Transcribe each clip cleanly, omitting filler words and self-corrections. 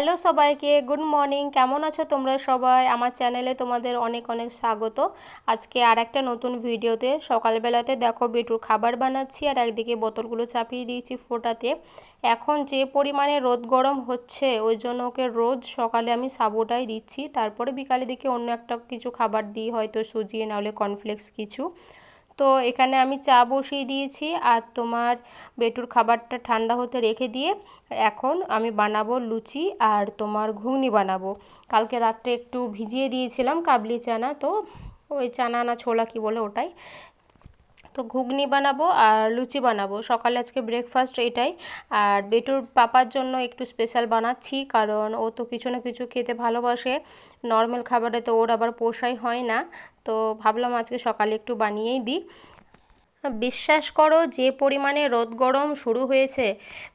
Hello সবাইকে, good morning. কেমন আছো তোমরা সবাই? আমার চ্যানেলে তোমাদের অনেক অনেক স্বাগত। আজকে আর একটা নতুন ভিডিওতে। সকালবেলাতে দেখো বেটুর খাবার বানাচ্ছি আর একদিকে বোতলগুলো চাপিয়ে দিয়েছি ফোটাতে। এখন যে পরিমাণে রোদ গরম হচ্ছে ওই জন্য ওকে রোজ সকালে আমি সাবুটাই দিচ্ছি, তারপরে বিকালের দিকে অন্য একটা কিছু খাবার দিই, হয়তো সুজি নাহলে কর্নফ্লেক্স কিছু। তো এখানে আমি চা বসিয়ে দিয়েছি আর তোমার বেটুর খাবারটা ঠান্ডা হতে রেখে দিয়ে এখন আমি বানাবো লুচি আর তোমার ঘুগনি বানাবো। কালকে রাত্রে একটু ভিজিয়ে দিয়েছিলাম কাবলি চানা, তো ওই চানা না ছোলা কি বলে ওটাই। তো ঘুগনি বানাবো আর লুচি বানাবো। সকালে আজকে ব্রেকফাস্ট এটাই। আর বেটুর পাপার জন্য একটু স্পেশাল বানাচ্ছি, কারণ ও তো কিছু না কিছু খেতে ভালোবাসে। নর্মাল খাবারে তো ওর আবার পোষাই হয় না, তো ভাবলাম আজকে সকালে একটু বানিয়েই দিই। বিশ্বাস করো, যে পরিমাণে রোদ গরম শুরু হয়েছে,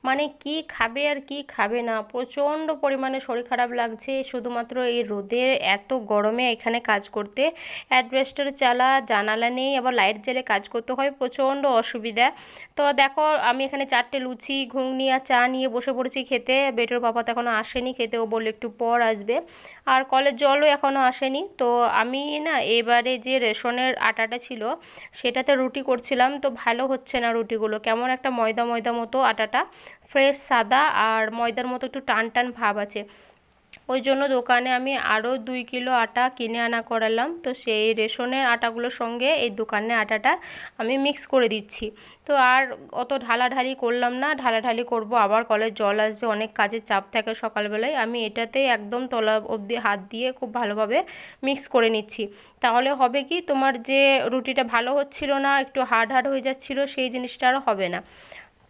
মানে কি খাবে আর কি খাবে না, প্রচণ্ড পরিমাণে শরীর খারাপ লাগছে শুধুমাত্র এই রোদের এত গরমে এখানে কাজ করতে। অ্যাডভেস্টার চালা, জানালা নেই, আবার লাইট জ্বেলে কাজ করতে হয়, প্রচণ্ড অসুবিধা। তো দেখো আমি এখানে 4টে লুচি ঘুগনি আর চা নিয়ে বসে পড়েছি খেতে। বেটোর পাপা তো এখনও আসেনি খেতে, ও বললে একটু পর আসবে। আর কলের জলও এখনও আসেনি। তো আমি না এবারে যে রেশনের আটাটা ছিল সেটাতে রুটি করছিলাম, তো ভালো হচ্ছে না রুটিগুলো, কেমন একটা ময়দা ময়দা মতো আটাটা। ফ্রেশ সাদা আর ময়দার মতো একটু টান টান ভাব আছে। ওই জন্য দোকানে আমি আরও 2 কিলো আটা কিনে আনা করালাম। তো সেই রেশনের আটাগুলোর সঙ্গে এই দোকানের আটাটা আমি মিক্স করে দিচ্ছি। তো আর অত ঢালাঢালি করলাম না, ঢালাঢালি করব আবার কলের জল আসবে, অনেক কাজের চাপ থাকে সকালবেলায়। আমি এটাতেই একদম তলা অবধি হাত দিয়ে খুব ভালোভাবে মিক্স করে নিচ্ছি। তাহলে হবে কি, তোমার যে রুটিটা ভালো হচ্ছিল না, একটু হার্ড হার্ড হয়ে যাচ্ছিলো, সেই জিনিসটা আর হবে না।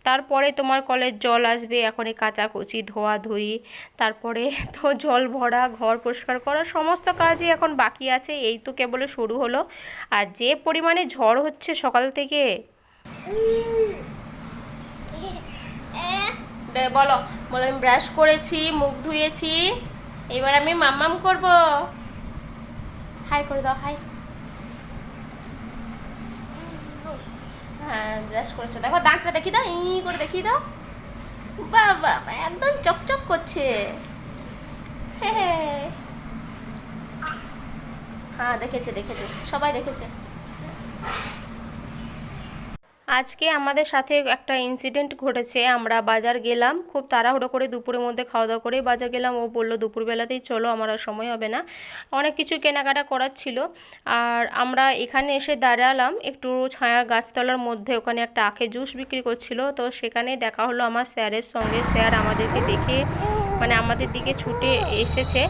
তারপরে তোমার কলের জল আসবে, এখন এই কাচাকুচি ধোয়াধুয়ি, তারপরে তো জল ভরা, ঘর পরিষ্কার করা, সমস্ত কাজই এখন বাকি আছে। এই তো কেবল শুরু হলো। আর যে পরিমাণে ঝড় হচ্ছে সকাল থেকে। বলো বলো, আমি ব্রাশ করেছি, মুখ ধুয়েছি, এবার আমি মাম্মাম করব। হাই করে দাও, হাই। হ্যাঁ ব্রাশ করেছো, দেখো দাঁতটা দেখিয়ে দাও, করে দেখিয়ে দাও। বাবা একদম চকচক করছে। হ্যাঁ দেখেছে দেখেছে, সবাই দেখেছে। আজকে আমাদের সাথে একটা ইনসিডেন্ট ঘটেছে। আমরা বাজার গেলাম, খুব তাড়াহুড়ো করে দুপুরের মধ্যে খাওয়া দাওয়া করেই বাজার গেলাম। ও বললো দুপুরবেলাতেই চলো, আমার আর সময় হবে না, অনেক কিছু কেনাকাটা করার ছিল। আর আমরা এখানে এসে দাঁড়ালাম একটু ছায়ার গাছতলার মধ্যে, ওখানে একটা আখের জুস বিক্রি করছিল। তো সেখানে দেখা হলো আমার স্যারের সঙ্গে। স্যার আমাদেরকে দেখে মানে আমাদের দিকে ছুটে এসেছে,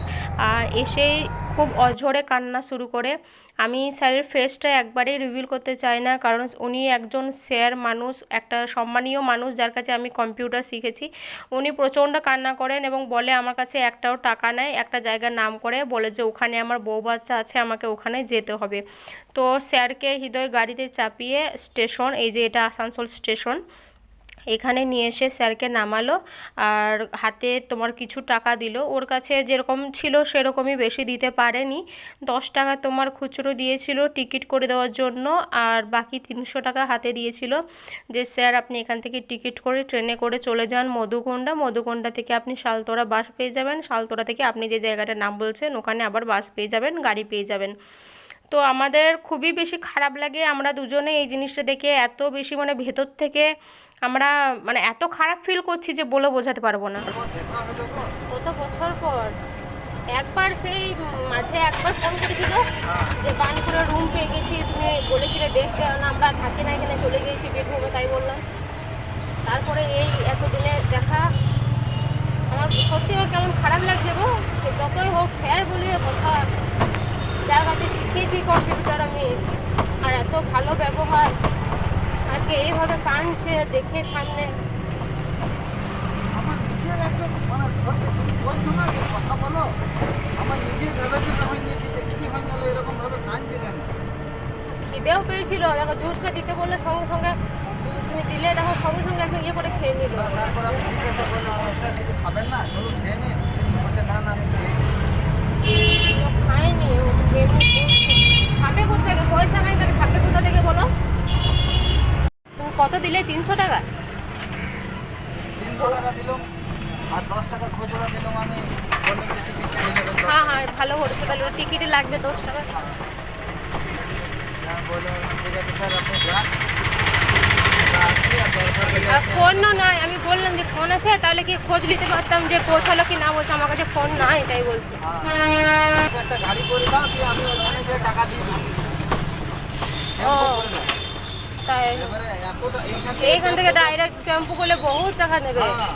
আর এসেই খুব অঝরে কান্না শুরু করে। আমি স্যারের ফেসটা একবারেই রিভিল করতে চাই না, কারণ উনি একজন স্যার মানুষ, একটা সম্মানীয় মানুষ যার কাছে আমি কম্পিউটার শিখেছি। উনি প্রচণ্ড কান্না করেন এবং বলে আমার কাছে একটাও টাকা নেই, একটা জায়গার নাম করে বলে যে ওখানে আমার বউ বাচ্চা আছে, আমাকে ওখানে যেতে হবে। তো স্যারকে হৃদয় গাড়িতে চাপিয়ে স্টেশন, এই যে এটা আসানসোল স্টেশন, এখানে নিয়ে এসে স্যারকে নামালো। আর হাতে তোমার কিছু টাকা দিল, ওর কাছে যেরকম ছিল সেরকমই, বেশি দিতে পারেনি। 10 টাকা তোমার খুচরো দিয়েছিল টিকিট করে দেওয়ার জন্য, আর বাকি 300 টাকা হাতে দিয়েছিল যে স্যার আপনি এখান থেকে টিকিট করে ট্রেনে করে চলে যান মধুকুণ্ডা, মধুকুণ্ডা থেকে আপনি শালতোরা বাস পেয়ে যাবেন, শালতোরা থেকে আপনি যে জায়গাটার নাম বলছেন ওখানে আবার বাস পেয়ে যাবেন, গাড়ি পেয়ে যাবেন। তো আমাদের খুবই বেশি খারাপ লাগে, আমরা দুজনে এই জিনিসটা দেখে এত বেশি মানে ভেতর থেকে আমরা মানে এত খারাপ ফিল করছি যে বলে বোঝাতে পারবো না। কত বছর পর একবার সেই মাঝে একবার ফোন করেছিল যে বানপুরে রুম পেয়ে গেছি, তুমি বলেছিলে দেখতে, না আমরা থাকি না এখানে, চলে গিয়েছি বীরভূমে, তাই বললাম। তারপরে এই এতদিনে দেখা, আমার সত্যি কেমন খারাপ লাগছে গো। যতই হোক স্যার বলিয়ে কথা, যার কাছে শিখেছি কম্পিউটার আমি, আর এত ভালো ব্যবহার, আজকে এইভাবে কাঁদছে দেখে সামনে। আমার নিজের একটা মানে সত্যি তুমি বলছো না যে কথা বলো, আমার নিজের ভেবেছে আমি নিয়েছি যে কী হয়ে গেল এরকমভাবে কাঁদছে কেন। খিদেও পেয়েছিল, দেখো জুসটা দিতে বললে সঙ্গে সঙ্গে তুমি দিলে, দেখো সঙ্গে সঙ্গে একদম ইয়ে করে খেয়ে নিল। তারপর আমি জিজ্ঞাসা করলাম স্যার কিছু খাবেন না, চলুন খেয়ে নিন, বলছে না না আমি খেয়ে খায়নি, খাবে কোথা থেকে, পয়সা নাই তাহলে খাবে কোথা থেকে বলো। তুমি কত দিলে? 300 টাকা। 300 টাকা দিলাম আর 10 টাকা খুচরা দিলাম আমি। বললাম যে টিকিট কেটে নেবেন। হ্যাঁ হ্যাঁ ভালো করেছো, তাহলে ওর টিকিটই লাগবে 10 টাকা। হ্যাঁ, বললাম ঠিক আছে স্যার আপনি যান, আসছি আর দরকার হলে আর আপনি ফোনও নয়, আমি বললাম যে ফোন আছে তাহলে কি খোঁজ নিতে পারতাম যে পৌঁছালো কি না, বলছে আমার কাছে ফোন নাই, তাই বলছে। একটা গাড়ি করে দাও, দিয়ে আমি ওখানে গিয়ে টাকা দিয়ে দেবো। ও করে দাও। তাই এবারে এতটা এইখান থেকে ডাইরেক্ট টেম্পু করলে বহুত টাকা নেবে। হ্যাঁ,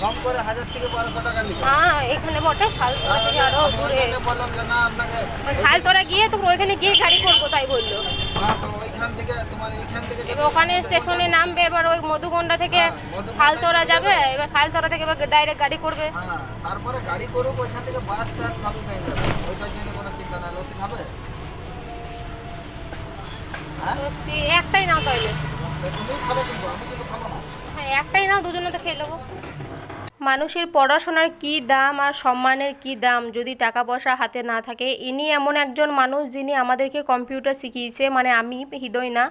কম করে 1000 থেকে 1200 টাকা নিবে। হ্যাঁ এখানে বটে শালতোড়া থেকে আরো আমি দূরে। ওইখানে বললাম যে না আপনাকে ওই শালতোড়া গিয়ে তো ওইখানে গিয়ে গাড়ি করবো, তাই বললো। হ্যাঁ, তো ওইখান থেকে তোমার এইখান থেকে এবার ওখানে স্টেশনে নামবে, এবার ওই মধুগন্ডা থেকে মধুগন্ডা শালতোড়া থেকে যাবে, এবার শালতোড়া থেকে এবার ডাইরেক্ট গাড়ি করবে। হ্যাঁ, তারপরে গাড়ি করুক, ওইখান থেকে বাস টাস সবই পেয়ে যাবে। ওইটার জন্য কোনো চিন্তা নাই। লস্যি খাবে? হ্যাঁ, লস্যি একটাই নাও তাইলে। তো তুমিই খাবে, কিন্তু আমি কিন্তু খাবো না। হ্যাঁ একটাই নাও, দুজনে তো খেয়ে নেবো। মানুষের পড়াশোনার কী দাম আর সম্মানের কী দাম যদি টাকা পয়সা হাতে না থাকে। ইনি এমন একজন মানুষ যিনি আমাদেরকে কম্পিউটার শিখিয়েছে, মানে আমি হৃদয় না,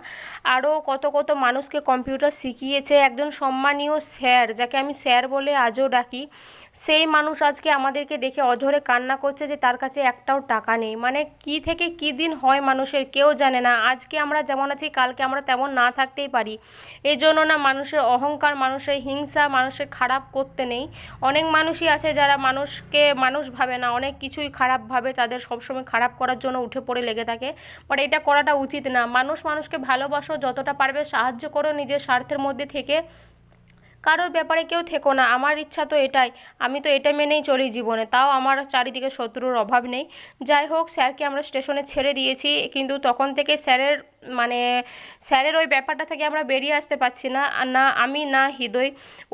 আরও কত কত মানুষকে কম্পিউটার শিখিয়েছে। একজন সম্মানীয় স্যার, যাকে আমি স্যার বলে আজও ডাকি, সেই মানুষ আজকে আমাদেরকে দেখে অঝরে কান্না করছে যে তার কাছে একটাও টাকা নেই। মানে কি থেকে কী দিন হয় মানুষের কেউ জানে না। আজকে আমরা যেমন আছি কালকে আমরা তেমন না থাকতেই পারি। এই জন্য না মানুষের অহংকার, মানুষের হিংসা, মানুষের খারাপ করতে নেই। অনেক মানুষই আছে যারা মানুষকে মানুষ ভাবে না, অনেক কিছুই খারাপ ভাবে, তাদের সবসময় খারাপ করার জন্য উঠে পড়ে লেগে থাকে। বাট এটা করাটা উচিত না। মানুষ মানুষকে ভালোবাসো, যতটা পারবে সাহায্য করো, নিজের স্বার্থের মধ্যে থেকে কারোর ব্যাপারে কেউ থেকো না। আমার ইচ্ছা তো এটাই, আমি তো এটা মেনেই চলি জীবনে, তাও আমার চারিদিকে শত্রুর অভাব নেই। যাই হোক, স্যারকে আমরা স্টেশনে ছেড়ে দিয়েছি, কিন্তু তখন থেকে স্যারের ওই ব্যাপারটা থেকে আমরা বেরিয়ে আসতে পারছি না, না আমি না হৃদয়।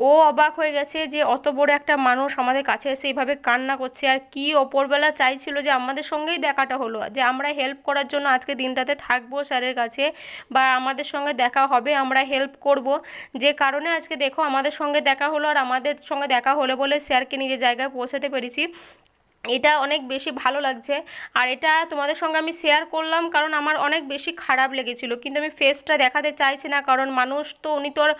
ও অবাক হয়ে গেছে যে অত বড় একটা মানুষ আমাদের কাছে এসে এইভাবে কান্না করছে। আর কি ওপরবেলা চাইছিল যে আমাদের সঙ্গেই দেখাটা হলো, যে আমরা হেল্প করার জন্য আজকে দিনটাতে থাকবো স্যারের কাছে, বা আমাদের সঙ্গে দেখা হবে, আমরা হেল্প করব। যে কারণে আজকে দেখো আমাদের সঙ্গে দেখা হলো, আর আমাদের সঙ্গে দেখা হলো বলে স্যারকে নিজের জায়গায় পৌঁছাতে পেরেছি। এটা অনেক বেশি ভালো লাগছে। আর এটা তোমাদের সঙ্গে আমি শেয়ার করলাম কারণ আমার অনেক বেশি খারাপ লেগেছিল, কিন্তু আমি ফেসটা দেখাতে চাইছি না, কারণ মানুষ তো, উনি তো আর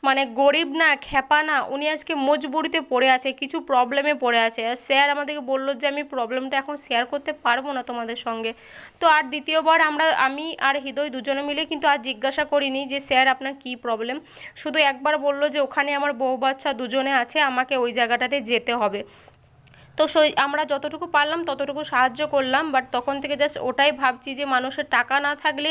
মানে গরিব না, খ্যাপা না, উনি আজকে মজবুরিতে পড়ে আছে, কিছু প্রবলেমে পড়ে আছে। আর স্যার আমাদেরকে বললো যে আমি প্রবলেমটা এখন শেয়ার করতে পারবো না তোমাদের সঙ্গে। তো আর দ্বিতীয়বার আমি আর হৃদয় দুজনে মিলে কিন্তু আর জিজ্ঞাসা করিনি যে স্যার আপনার কী প্রবলেম। শুধু একবার বললো যে ওখানে আমার বউ বাচ্চা দুজনে আছে, আমাকে ওই জায়গাটাতে যেতে হবে। তো আমরা যতটুকু পারলাম ততটুকু সাহায্য করলাম। বাট তখন থেকে জাস্ট ওটাই ভাবছি যে মানুষের টাকা না থাকলে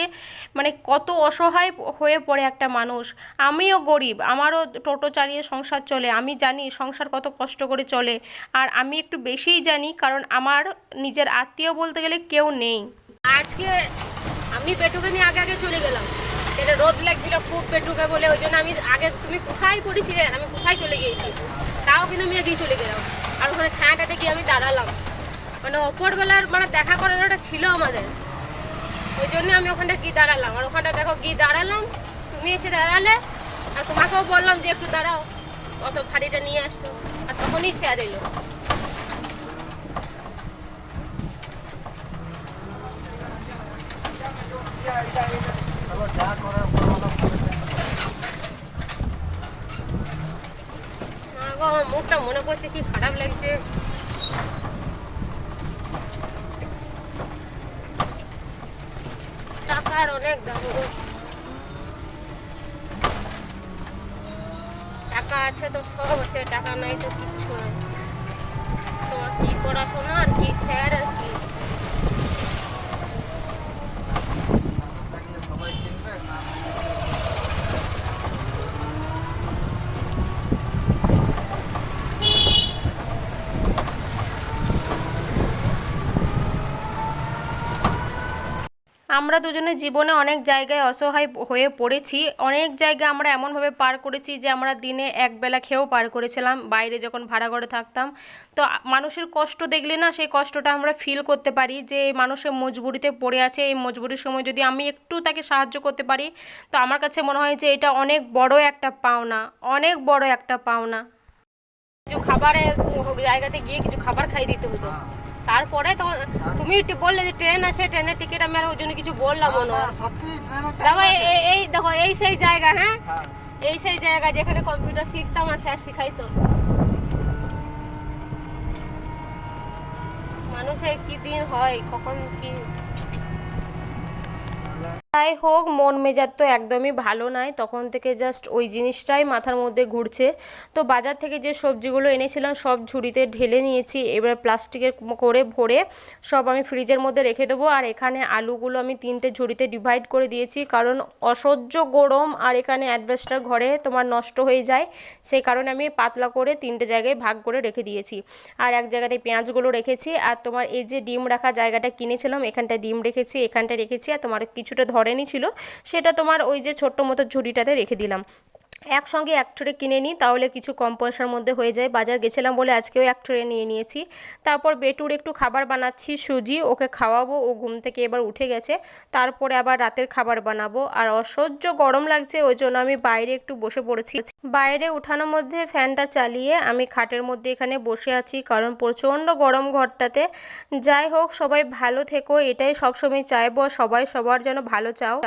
মানে কত অসহায় হয়ে পড়ে একটা মানুষ। আমিও গরিব, আমারও টোটো চালিয়ে সংসার চলে, আমি জানি সংসার কত কষ্ট করে চলে। আর আমি একটু বেশিই জানি, কারণ আমার নিজের আত্মীয় বলতে গেলে কেউ নেই। আজকে আমি পেটুকে নিয়ে আগে আগে চলে গেলাম, এটা রোদ লাগছিল খুব পেটুকে বলে, ওই জন্য আমি আগে, তুমি কোথায় পড়েছিলে, আমি কোথায় চলে গিয়েছি, তাও কিন্তু আমি এগিয়ে চলে গেলাম। আর ওখানে ছায়াটাতে গিয়ে আমি দাঁড়ালাম, মানে ওপরবেলার মানে দেখা করার ওটা ছিল আমাদের, ওই জন্য আমি ওখানটা গিয়ে দাঁড়ালাম। আর ওখানটা দেখো গিয়ে দাঁড়ালাম, তুমি এসে দাঁড়ালে, আর তোমাকেও বললাম যে একটু দাঁড়াও, অত ভারীটা নিয়ে আসছো, আর তখনই স্যার এলো। চলো, যা করার উপরওয়ালা করবে। আমার মুখটা মনে পড়ছে, কি খারাপ লাগছে। টাকার অনেক দাম গো। টাকা আছে তো সব আছে, টাকা নাই তো কিচ্ছু নাই। তোমার কি পড়াশোনা আর কি স্যার আর কি। থাকলে সবাই চিনবে না। আমরা দুজনে জীবনে অনেক জায়গায় অসহায় হয়ে পড়েছি, অনেক জায়গা আমরা এমনভাবে পার করেছি যে আমরা দিনে একবেলা খেয়েও পার করেছিলাম, বাইরে যখন ভাড়া ঘরে থাকতাম। তো মানুষের কষ্ট দেখলে না, সেই কষ্টটা আমরা ফিল করতে পারি যে মানুষের মজবুরিতে পড়ে আছে, এই মজবুরির সময় যদি আমি একটু তাকে সাহায্য করতে পারি, তো আমার কাছে মনে হয় যে এটা অনেক বড় একটা পাওনা, অনেক বড় একটা পাওনা। কিছু খাবারের জায়গাতে গিয়ে কিছু খাবার খাই দিতে হতো। তারপরে তো তুমি বললে যে ট্রেন আছে, ট্রেনের টিকিট, আমি আর ওই জন্য কিছু বললাম না। সত্যি ট্রেনের দেখো এই দেখো, এই সেই জায়গা, হ্যাঁ হ্যাঁ, এই সেই জায়গা যেখানে কম্পিউটার শিখতাম আর স্যার শিখাইতো। মানুষের কি দিন হয়, কখন কি। যাই হোক, মন মেজাজ তো একদমই ভালো নাই, তখন থেকে জাস্ট ওই জিনিসটাই মাথার মধ্যে ঘুরছে। তো বাজার থেকে যে সবজিগুলো এনেছিলাম সব ঝুড়িতে ঢেলে নিয়েছি, এবার প্লাস্টিকের করে ভরে সব আমি ফ্রিজের মধ্যে রেখে দেবো। আর এখানে আলুগুলো আমি 3টে ঝুড়িতে ডিভাইড করে দিয়েছি, কারণ অসহ্য গরম আর এখানে অ্যাডভেস্টার ঘরে তোমার নষ্ট হয়ে যায়, সেই কারণে আমি পাতলা করে 3টে জায়গায় ভাগ করে রেখে দিয়েছি। আর এক জায়গাতে পেঁয়াজগুলো রেখেছি, আর তোমার এই যে ডিম রাখা জায়গাটা কিনেছিলাম এখানটা ডিম রেখেছি, এখানটা রেখেছি, আর তোমার কিছুটা ধরেনি ছিল সেটা তোমার ওই যে ছোট্ট মতো ঝুড়িটাতে রেখে দিলাম। একসঙ্গে এক ট্রে কিনে নিই, তাহলে কিছু কম পয়সার মধ্যে হয়ে যায়। বাজার গেছিলাম বলে আজকেও এক ট্রে নিয়ে নিয়েছি। তারপর বেটুর একটু খাবার বানাচ্ছি, সুজি, ওকে খাওয়াবো, ও ঘুম থেকে এবার উঠে গেছে। তারপরে আবার রাতের খাবার বানাবো। আর অসহ্য গরম লাগছে, ওই জন্য আমি বাইরে একটু বসে পড়েছি। বাইরে উঠানোর মধ্যে ফ্যানটা চালিয়ে আমি খাটের মধ্যে এখানে বসে আছি, কারণ প্রচণ্ড গরম ঘরটাতে। যাই হোক, সবাই ভালো থেকো, এটাই সবসময় চাইবো, সবাই সবার যেন ভালো চাও।